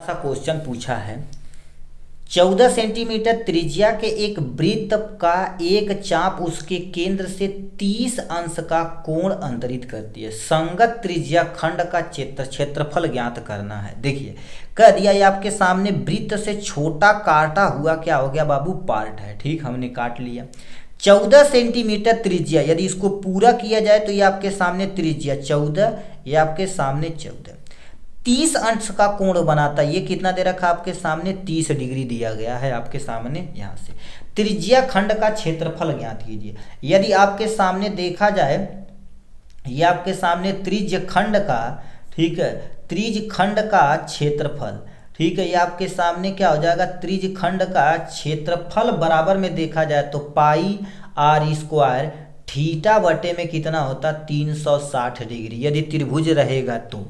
सा क्वेश्चन पूछा है। 14 सेंटीमीटर त्रिज्या के एक वृत्त का एक चाप उसके केंद्र से 30 अंश का कोण अंतरित करती है। संगत त्रिज्या खंड का क्षेत्रफल ज्ञात करना है। देखिए कह दिया ये आपके सामने वृत्त से छोटा काटा हुआ क्या हो गया बाबू, पार्ट है। ठीक, हमने काट लिया। 14 सेंटीमीटर त्रिज्या, यदि इसको पूरा किया जाए तो ये आपके सामने त्रिज्या 14, ये आपके सामने 14 30 अंश का कोण बनाता है। ये कितना दे रखा आपके सामने, 30 डिग्री दिया गया है आपके सामने। यहाँ से त्रिज्या खंड का क्षेत्रफल ज्ञात कीजिए। यदि आपके सामने देखा जाए, ये आपके सामने त्रिज्य खंड का, ठीक है, त्रिज्य खंड का क्षेत्रफल, ठीक है, ये आपके सामने क्या हो जाएगा, त्रिज्य खंड का क्षेत्रफल बराबर में देखा जाए तो पाई आर स्क्वायर थीटा बटे में कितना होता, 360 डिग्री यदि त्रिभुज रहेगा तो।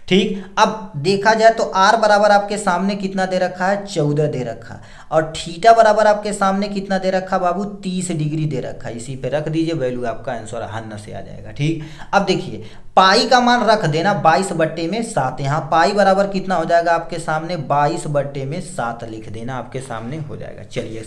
ठीक, अब देखा जाए तो आर बराबर आपके सामने कितना दे रखा है, 14 दे रखा, और थीटा बराबर आपके सामने कितना दे रखा बाबू, 30 डिग्री दे रखा। इसी पे रख दीजिए, वैल्यू आपका आंसर हन्न से आ जाएगा। ठीक, अब देखिए पाई का मान रख देना 22/7। यहाँ पाई बराबर कितना हो जाएगा आपके सामने, 22/7 लिख देना, आपके सामने हो जाएगा। चलिए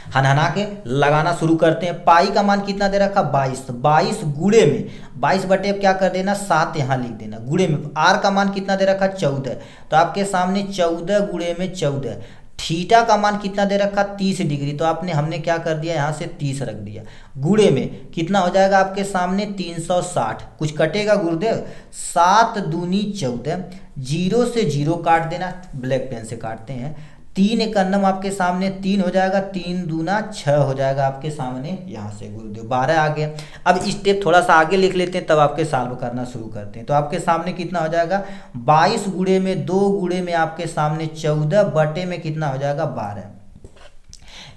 हनहना के लगाना शुरू करते हैं। पाई का मान कितना दे रखा, 22 गुणे में 22 क्या कर देना, 7 यहाँ लिख देना, गुणे में आर का मान कितना दे रखा, 14, तो आपके सामने 14 गुणे में 14। थीटा का मान कितना दे रखा, 30 डिग्री, तो हमने क्या कर दिया, यहाँ से 30 रख दिया, गुणे में कितना हो जाएगा आपके सामने 360। कुछ कटेगा गुरुदेव, 7 दूनी 14, 0 से 0 काट देना, ब्लैक पेन से काटते हैं। 3 एकन्नम आपके सामने 3 हो जाएगा, 3 दूना 6 हो जाएगा आपके सामने। यहाँ से गुरुदेव 12 आ गया। अब स्टेप थोड़ा सा आगे लिख लेते हैं, तब आपके सॉल्व करना शुरू करते हैं। तो आपके सामने कितना हो जाएगा, 22 गुणे में 2 गुणे में आपके सामने 14 बटे में कितना हो जाएगा, 12।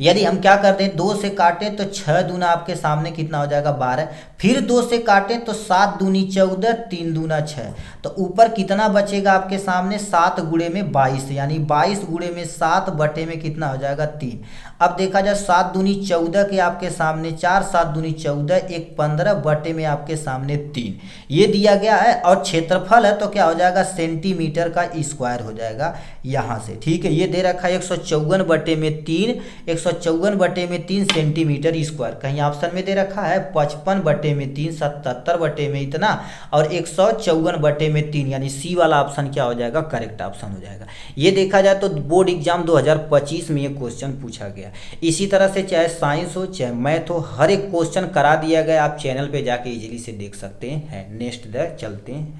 यदि हम क्या कर दें, 2 से काटें तो 6 दूना आपके सामने कितना हो जाएगा, 12। फिर 2 से काटें तो 7 दूनी 14, 3 दूना 6, तो ऊपर कितना बचेगा आपके सामने, 7 गुणे में 22, यानी 22 गुणे में 7 बटे में कितना हो जाएगा, 3। अब देखा जाए 7 दूनी 14 के आपके सामने 4, 7 दूनी 14, 1 15 बटे में आपके सामने 3, ये दिया गया है। और क्षेत्रफल है तो क्या हो जाएगा, सेंटीमीटर का स्क्वायर हो जाएगा यहाँ से। ठीक है, ये दे रखा है 154 बटे में 3, 154 बटे में 3 सेंटीमीटर स्क्वायर। कहीं ऑप्शन में दे रखा है 55 बटे में 3, 77 बटे में इतना, और 154 बटे में 3, यानी सी वाला ऑप्शन क्या हो जाएगा, करेक्ट ऑप्शन हो जाएगा। ये देखा जाए तो बोर्ड एग्जाम 2025 में ये क्वेश्चन पूछा गया। इसी तरह से चाहे साइंस हो चाहे मैथ हो, हर एक क्वेश्चन करा दिया गया। आप चैनल पे जाके इजीली से देख सकते हैं। नेक्स्ट चलते हैं।